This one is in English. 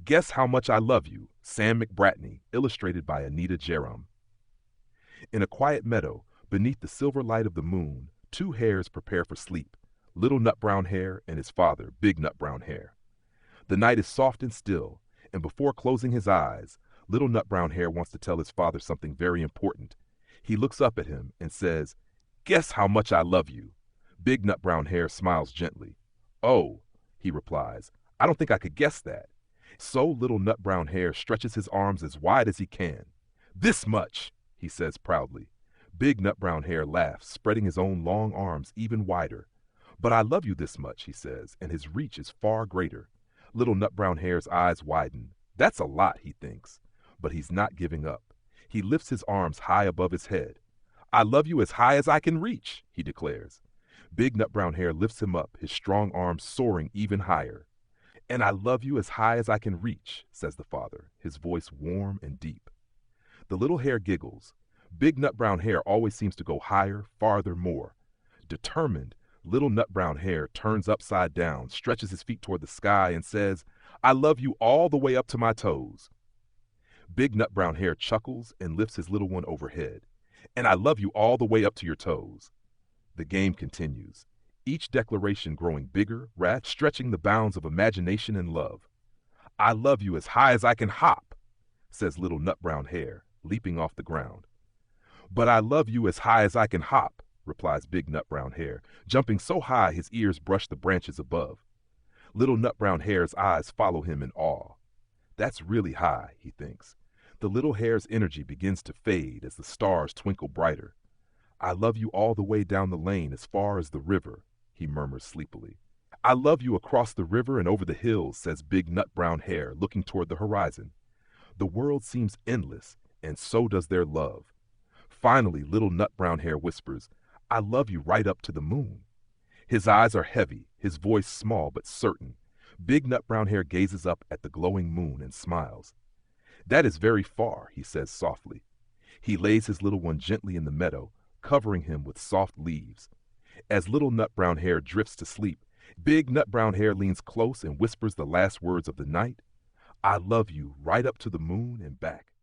Guess How Much I Love You, Sam McBratney, illustrated by Anita Jeram. In a quiet meadow, beneath the silver light of the moon, two hares prepare for sleep, Little Nut Brown Hare and his father, Big Nut Brown Hare. The night is soft and still, and before closing his eyes, Little Nut Brown Hare wants to tell his father something very important. He looks up at him and says, "Guess how much I love you." Big Nut Brown Hare smiles gently. "Oh," he replies, "I don't think I could guess that." So Little Nut Brown Hare stretches his arms as wide as he can. "This much," he says proudly. Big Nut Brown Hare laughs, spreading his own long arms even wider. "But I love you this much," he says, and his reach is far greater. Little Nut Brown Hare's eyes widen. That's a lot, he thinks. But he's not giving up. He lifts his arms high above his head. "I love you as high as I can reach," he declares. Big Nut Brown Hare lifts him up, his strong arms soaring even higher. "And I love you as high as I can reach," says the father, his voice warm and deep. The little hare giggles. Big Nut Brown Hare always seems to go higher, farther, more. Determined, Little Nut Brown Hare turns upside down, stretches his feet toward the sky, and says, "I love you all the way up to my toes." Big Nut Brown Hare chuckles and lifts his little one overhead. "And I love you all the way up to your toes." The game continues, each declaration growing bigger, stretching the bounds of imagination and love. "I love you as high as I can hop," says Little Nut Brown Hare, leaping off the ground. "But I love you as high as I can hop," replies Big Nut Brown Hare, jumping so high his ears brush the branches above. Little Nut Brown Hare's eyes follow him in awe. That's really high, he thinks. The little hare's energy begins to fade as the stars twinkle brighter. "I love you all the way down the lane as far as the river," he murmurs sleepily. "I love you across the river and over the hills," says Big Nut Brown Hare, looking toward the horizon. The world seems endless, and so does their love. Finally, Little Nut Brown Hare whispers, "I love you right up to the moon." His eyes are heavy, his voice small but certain. Big Nut Brown Hare gazes up at the glowing moon and smiles. "That is very far," he says softly. He lays his little one gently in the meadow, covering him with soft leaves. As Little Nut Brown Hare drifts to sleep, Big Nut Brown Hare leans close and whispers the last words of the night, "I love you right up to the moon and back."